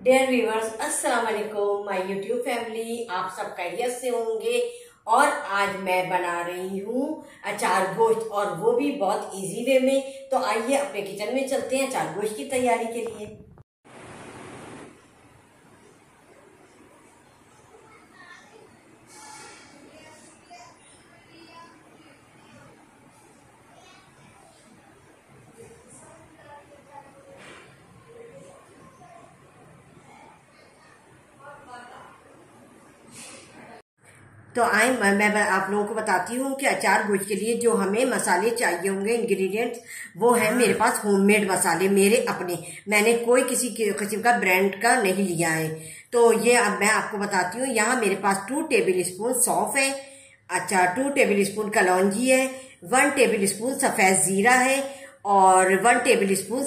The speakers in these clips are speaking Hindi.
डियर व्यूअर्स, अस्सलाम वालेकुम माय यूट्यूब फैमिली। आप सब खैरियत से होंगे। और आज मैं बना रही हूँ अचार गोश्त, और वो भी बहुत इजी वे में। तो आइए अपने किचन में चलते हैं अचार गोश्त की तैयारी के लिए। तो आए मैं आप लोगों को बताती हूँ कि अचार गोश्त के लिए जो हमें मसाले चाहिए होंगे, इंग्रेडिएंट्स, वो है मेरे पास होममेड मसाले, मेरे अपने। मैंने कोई किसी किस्म का ब्रांड का नहीं लिया है। तो ये अब मैं आपको बताती हूँ। यहाँ मेरे पास 2 टेबल स्पून सौंफ है, 2 टेबल स्पून कलौंजी है, 1 टेबल स्पून सफेद जीरा है, और 1 टेबल स्पून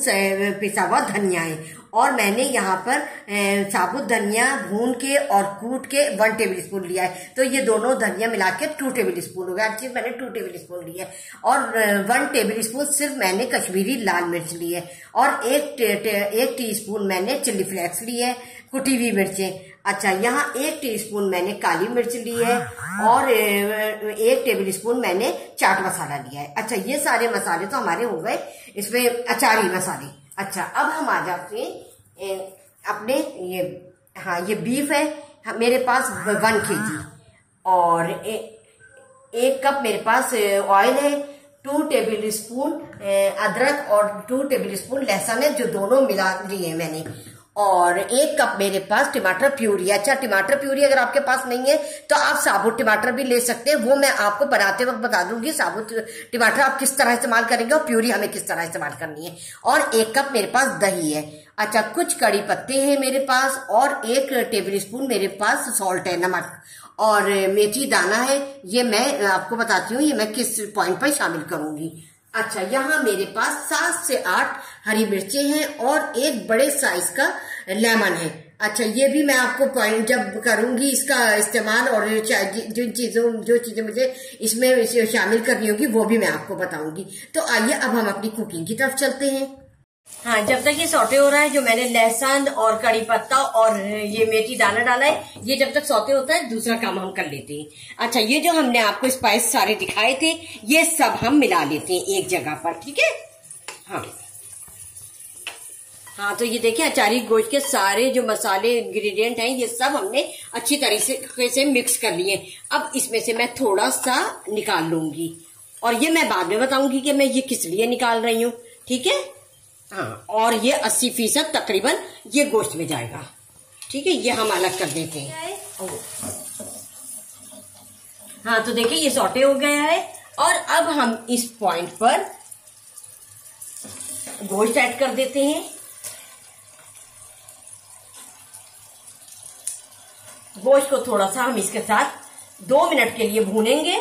पिसा हुआ धनिया है। और मैंने यहाँ पर साबुत धनिया भून के और कूट के 1 टेबल स्पून लिया है। तो ये दोनों धनिया मिला के 2 टेबल स्पून हो गया। हर चीज मैंने 2 टेबल स्पून ली है। और 1 टेबल स्पून सिर्फ मैंने कश्मीरी लाल मिर्च ली है, और एक टीस्पून मैंने चिल्ली फ्लेक्स ली है, कुटी हुई मिर्चें। अच्छा, यहाँ 1 टीस्पून मैंने काली मिर्च ली है, और 1 टेबल स्पून मैंने चाट मसाला लिया है। अच्छा, ये सारे मसाले तो हमारे हो गए इसमें अचारी मसाले। अच्छा, अब हम आ जाते हैं अपने ये बीफ है मेरे पास 1 kg, और 1 कप मेरे पास ऑयल है, 2 टेबल स्पून अदरक और 2 टेबल स्पून लहसुन है, जो दोनों मिला लिए मैंने, और 1 कप मेरे पास टमाटर प्यूरी। अच्छा, टमाटर प्यूरी अगर आपके पास नहीं है तो आप साबुत टमाटर भी ले सकते हैं। वो मैं आपको बनाते वक्त बता दूंगी साबुत टमाटर आप किस तरह इस्तेमाल करेंगे और प्यूरी हमें किस तरह इस्तेमाल करनी है। और 1 कप मेरे पास दही है। अच्छा, कुछ कड़ी पत्ते हैं मेरे पास, और 1 टेबल स्पून मेरे पास सॉल्ट है, नमक, और मेथी दाना है। ये मैं आपको बताती हूँ ये मैं किस पॉइंट पर शामिल करूंगी। अच्छा, यहाँ मेरे पास 7 से 8 हरी मिर्चें हैं, और 1 बड़े साइज का लेमन है। अच्छा, ये भी मैं आपको पॉइंट जब करूंगी इसका इस्तेमाल, और जो चीजें मुझे इसमें शामिल करनी होगी वो भी मैं आपको बताऊंगी। तो आइए अब हम अपनी कुकिंग की तरफ चलते हैं। हाँ, जब तक ये सौटे हो रहा है, जो मैंने लहसुन और कड़ी पत्ता और ये मेथी दाना डाला है, ये जब तक सौते होता है दूसरा काम हम कर लेते हैं। अच्छा, ये जो हमने आपको स्पाइस सारे दिखाए थे, ये सब हम मिला लेते हैं एक जगह पर, ठीक है। हाँ, तो ये देखिए अचारी गोश्त के सारे जो मसाले इंग्रेडिएंट हैं, ये सब हमने अच्छी तरीके से मिक्स कर लिए। अब इसमें से मैं थोड़ा सा निकाल लूंगी, और ये मैं बाद में बताऊंगी कि मैं ये किस लिए निकाल रही हूँ, ठीक है। हाँ, और ये 80% तकरीबन ये गोश्त में जाएगा, ठीक है। ये हम अलग कर देते हैं। हाँ, तो देखिए ये सौटे हो गया है, और अब हम इस पॉइंट पर गोश्त ऐड कर देते हैं। गोश्त को थोड़ा सा हम इसके साथ 2 मिनट के लिए भूनेंगे,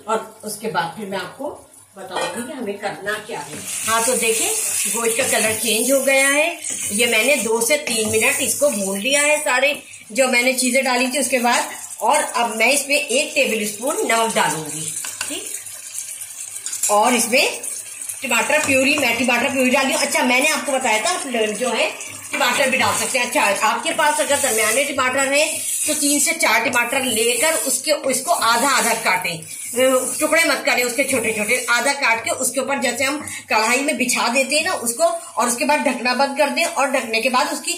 और उसके बाद फिर मैं आपको बताऊंगी कि हमें करना क्या है। हाँ, तो देखिए गोश्त का कलर चेंज हो गया है। ये मैंने 2 से 3 मिनट इसको भून लिया है, सारे जो मैंने चीजें डाली थी उसके बाद। और अब मैं इसमें 1 टेबल स्पून नमक डालूंगी, ठीक। और इसमें मैं टमाटर प्यूरी डाली हूँ। अच्छा, मैंने आपको बताया था आप जो है टमाटर भी डाल सकते हैं। अच्छा, आपके पास अगर दरमियाने टमाटर है तो 3 से 4 टमाटर लेकर उसको आधा आधा काटें, टुकड़े मत करें उसके, छोटे छोटे आधा काट के उसके ऊपर जैसे हम कढ़ाई में बिछा देते हैं ना उसको, और उसके बाद ढकना बंद कर दें, और ढकने के बाद उसकी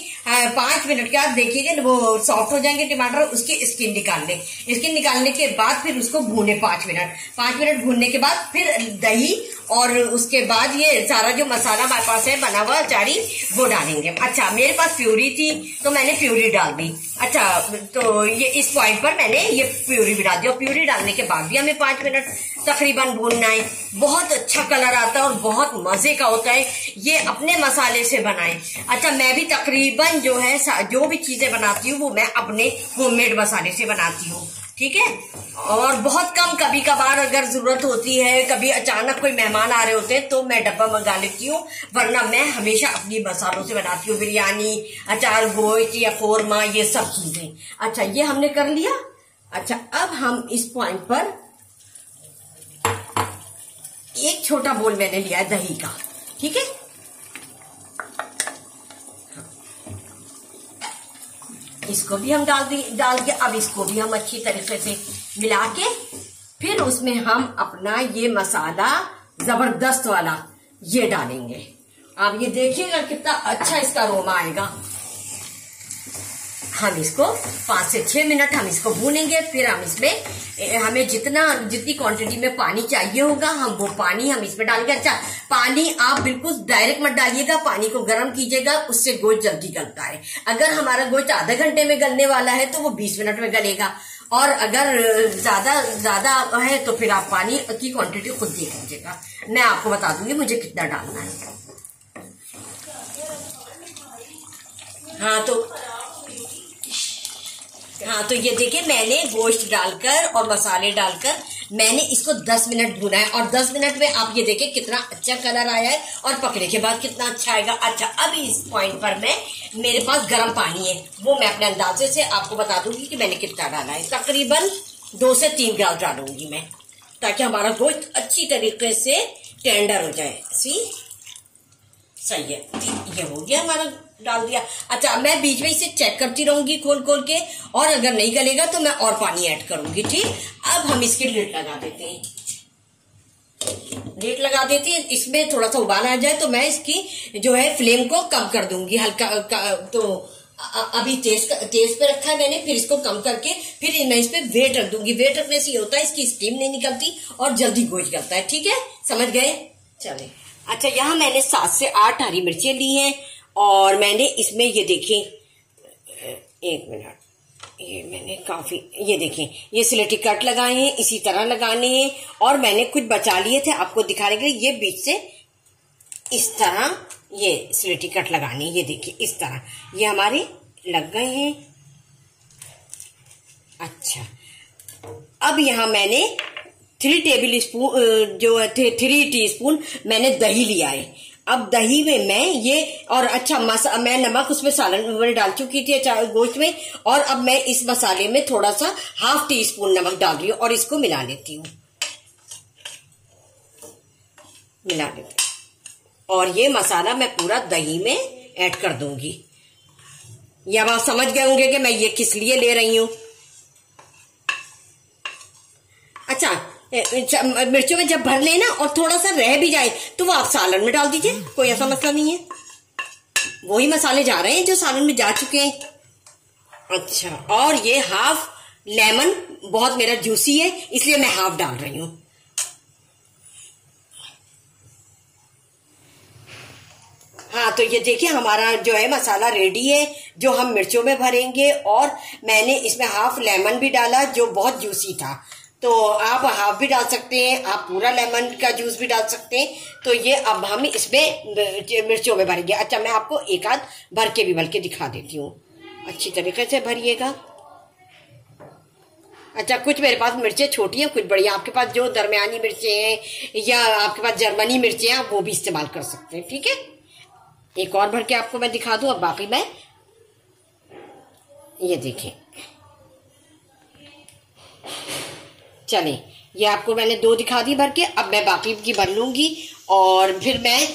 5 मिनट के बाद देखिएगा वो सॉफ्ट हो जाएंगे टमाटर, उसकी स्किन निकाल लें। स्किन निकालने के बाद फिर उसको भूने 5 मिनट भूनने के बाद फिर दही, और उसके बाद ये सारा जो मसाला हमारे पास है बना हुआ अचारी, वो डालेंगे। अच्छा, मेरे पास प्यूरी थी तो मैंने प्यूरी डाल दी। अच्छा, तो ये इस पॉइंट पर मैंने ये प्यूरी भी डाल दी, और प्यूरी डालने के बाद भी हमें 5 मिनट तकरीबन भूनना है। बहुत अच्छा कलर आता है और बहुत मजे का होता है। ये अपने मसाले से बनाएं। अच्छा, मैं भी तकरीबन जो है जो भी चीजें बनाती हूँ वो मैं अपने होममेड मसाले से बनाती हूँ, ठीक है। और बहुत कम कभी कभार अगर जरूरत होती है, कभी अचानक कोई मेहमान आ रहे होते हैं तो मैं डब्बा मंगा लेती हूँ, वरना मैं हमेशा अपनी मसालों से बनाती हूँ। बिरयानी, अचार गोश्त या कोरमा, ये सब चीजें। अच्छा, ये हमने कर लिया। अच्छा, अब हम इस पॉइंट पर 1 छोटा बोल मैंने लिया है दही का, ठीक है। इसको भी हम डाल के अब इसको भी हम अच्छी तरीके से मिला के फिर उसमें हम अपना ये मसाला जबरदस्त वाला ये डालेंगे। आप ये देखिएगा कितना अच्छा इसका अरोमा आएगा। हम इसको 5 से 6 मिनट हम इसको भूनेंगे। फिर हम इसमें हमें जितनी क्वांटिटी में पानी चाहिए होगा हम वो पानी हम इसमें डालेंगे। अच्छा, पानी आप बिल्कुल डायरेक्ट मत डालिएगा, पानी को गर्म कीजिएगा, उससे गोश्त जल्दी गलता है। अगर हमारा गोश्त आधा घंटे में गलने वाला है तो वो 20 मिनट में गलेगा, और अगर ज्यादा है तो फिर आप पानी की क्वांटिटी खुद देख लीजिएगा। मैं आपको बता दूंगी मुझे कितना डालना है। हाँ तो ये देखिए मैंने गोश्त डालकर और मसाले डालकर मैंने इसको 10 मिनट भुना है, और 10 मिनट में आप ये देखिए कितना अच्छा कलर आया है और पकने के बाद कितना अच्छा आएगा। अच्छा, अब इस पॉइंट पर मेरे पास गर्म पानी है, वो मैं अपने अंदाजे से आपको बता दूंगी कि मैंने कितना डाला है। तकरीबन 2 से 3 गिलास डालूंगी मैं, ताकि हमारा गोश्त अच्छी तरीके से टेंडर हो जाए। सही है, ये हो गया हमारा, डाल दिया। अच्छा, मैं बीच में इसे चेक करती रहूंगी खोल के, और अगर नहीं गलेगा तो मैं और पानी ऐड करूंगी। ठीक, अब हम इसकी लिड लगा देते हैं। लिड लगा देती है, इसमें थोड़ा सा उबाल आ जाए तो मैं इसकी जो है फ्लेम को कम कर दूंगी हल्का। तो अभी तेज पे रखा है मैंने, फिर इसको कम करके फिर मैं इस पे वेट रख दूंगी। वेट रखने से ये होता है इसकी स्टीम नहीं निकलती और जल्दी गोश्त गलता है। ठीक है, समझ गए? चले। अच्छा, यहाँ मैंने 7 से 8 हरी मिर्चें ली हैं, और मैंने इसमें ये देखें, 1 मिनट, ये मैंने काफी, ये देखें ये स्लेटी कट लगाए हैं, इसी तरह लगाने हैं। और मैंने कुछ बचा लिए थे आपको दिखाने के लिए, ये बीच से इस तरह ये स्लेटी कट लगानी है। ये देखिए इस तरह ये हमारे लग गए हैं। अच्छा, अब यहाँ मैंने 3 टीस्पून मैंने दही लिया है। अब दही में मैं ये, और अच्छा मैं नमक उसमें सालन में डाल चुकी थी गोश्त में, और अब मैं इस मसाले में थोड़ा सा 1/2 टीस्पून नमक डाल रही हूँ और इसको मिला लेती हूँ। और ये मसाला मैं पूरा दही में ऐड कर दूंगी। ये अब आप समझ गए होंगे कि मैं ये किस लिए ले रही हूँ। अच्छा, मिर्चों में जब भर लेना और थोड़ा सा रह भी जाए तो वो आप सालन में डाल दीजिए, कोई ऐसा मसला नहीं है। वही मसाले जा रहे हैं जो सालन में जा चुके हैं। अच्छा, और ये 1/2 लेमन बहुत मेरा जूसी है इसलिए मैं 1/2 डाल रही हूँ। हाँ, तो ये देखिए हमारा जो है मसाला रेडी है जो हम मिर्चों में भरेंगे, और मैंने इसमें 1/2 लेमन भी डाला जो बहुत जूसी था। तो आप 1/2 भी डाल सकते हैं, आप पूरा लेमन का जूस भी डाल सकते हैं। तो ये अब हम इसमें मिर्चों में भरेंगे। अच्छा, मैं आपको एक आध भर के भी बल्कि दिखा देती हूँ, अच्छी तरीके से भरिएगा। अच्छा, कुछ मेरे पास मिर्चें छोटी हैं, कुछ बड़ी हैं। आपके पास जो दरमियानी मिर्चें हैं या आपके पास जर्मनी मिर्चें हैं, आप वो भी इस्तेमाल कर सकते हैं। ठीक है, एक और भर के आपको मैं दिखा दूं। अब बाकी मैं ये देखें, चले, ये आपको मैंने 2 दिखा दी भर के। अब मैं बाकी की भर लूंगी, और फिर मैं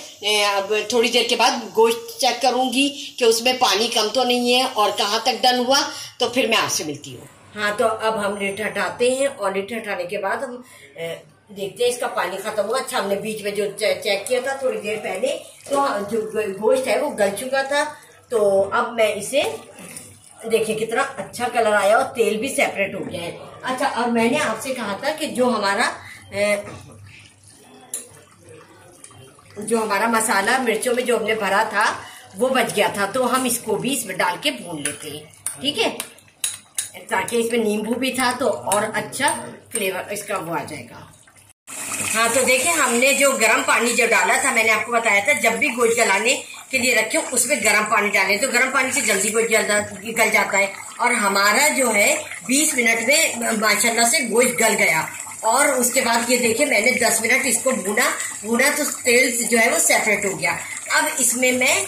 अब थोड़ी देर के बाद गोश्त चेक करूंगी कि उसमें पानी कम तो नहीं है और कहाँ तक डन हुआ, तो फिर मैं आपसे मिलती हूँ। हाँ, तो अब हम लिड हटाते हैं, और लिड हटाने के बाद हम देखते हैं इसका पानी खत्म हुआ। अच्छा, हमने बीच में जो चेक किया था थोड़ी देर पहले, तो जो गोश्त है वो गल चुका था। तो अब मैं इसे देखिए कितना अच्छा कलर आया और तेल भी सेपरेट हो गया है। अच्छा, और मैंने आपसे कहा था कि जो हमारा मसाला मिर्चों में जो हमने भरा था वो बच गया था, तो हम इसको भी इसमें डाल के भून लेते हैं। ठीक है, ताकि इसमें नींबू भी था तो और अच्छा फ्लेवर इसका वो आ जाएगा। हाँ, तो देखिए हमने जो गर्म पानी जो डाला था, मैंने आपको बताया था जब भी गोश्त गलाने के लिए रखे उसमें गर्म पानी डालें, तो गर्म पानी से जल्दी गोश्त गल जाता है। और हमारा जो है 20 मिनट में माशाल्लाह से गोश्त गल गया। और उसके बाद ये देखिए मैंने 10 मिनट इसको भूना तो तेल जो है वो सेपरेट हो गया। अब इसमें मैं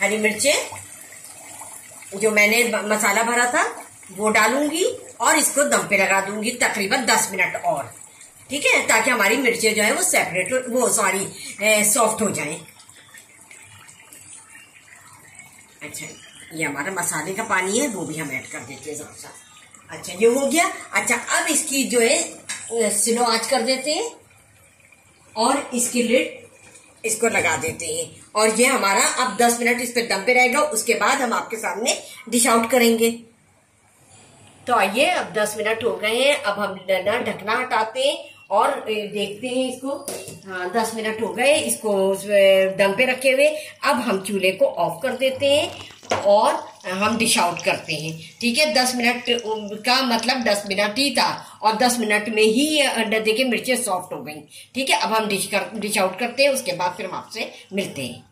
हरी मिर्चें जो मैंने मसाला भरा था वो डालूंगी और इसको दम पे लगा दूंगी तकरीबन 10 मिनट और। ठीक है, ताकि हमारी मिर्चें जो है वो सेपरेट वो सॉरी सॉफ्ट हो जाए। अच्छा, ये हमारा मसाले का पानी है, वो भी हम ऐड कर देते हैं ज़रा सा। अच्छा, ये हो गया। अच्छा, अब इसकी जो है स्लो आंच कर देते हैं और इसकी लिड इसको लगा देते हैं, और ये हमारा अब 10 मिनट इस पे दम पे रहेगा। उसके बाद हम आपके सामने डिश आउट करेंगे। तो आइए, अब 10 मिनट हो गए हैं, अब हम ढकना हटाते हैं और देखते हैं इसको। हाँ, 10 मिनट हो गए इसको दम पे रखे हुए। अब हम चूल्हे को ऑफ कर देते हैं और हम डिश आउट करते हैं। ठीक है, 10 मिनट का मतलब 10 मिनट ही था, और 10 मिनट में ही देखिए मिर्चें सॉफ्ट हो गई। ठीक है, अब हम डिश आउट करते हैं, उसके बाद फिर हम आपसे मिलते हैं।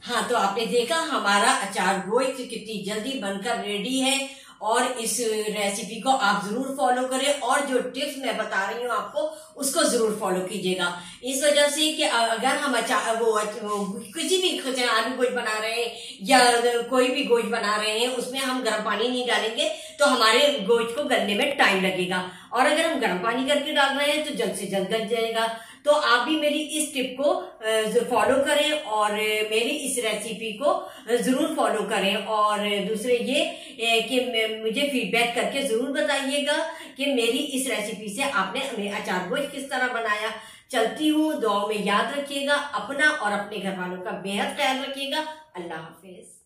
हाँ, तो आपने देखा हमारा अचार गोश्त कितनी जल्दी बनकर रेडी है, और इस रेसिपी को आप जरूर फॉलो करें, और जो टिप्स मैं बता रही हूँ आपको उसको जरूर फॉलो कीजिएगा। इस वजह से कि अगर हम अचार वो किसी भी आलू गोश्त बना रहे हैं या कोई भी गोश्त बना रहे हैं, उसमें हम गर्म पानी नहीं डालेंगे तो हमारे गोश्त को गलने में टाइम लगेगा, और अगर हम गर्म पानी करके डाल रहे हैं तो जल्द से जल्द गल जाएगा। तो आप भी मेरी इस टिप को फॉलो करें और मेरी इस रेसिपी को जरूर फॉलो करें, और दूसरे ये कि मुझे फीडबैक करके जरूर बताइएगा कि मेरी इस रेसिपी से आपने अचार गोश्त किस तरह बनाया। चलती हूँ, दुआओं में याद रखिएगा, अपना और अपने घर वालों का बेहद ख्याल रखिएगा। अल्लाह हाफिज।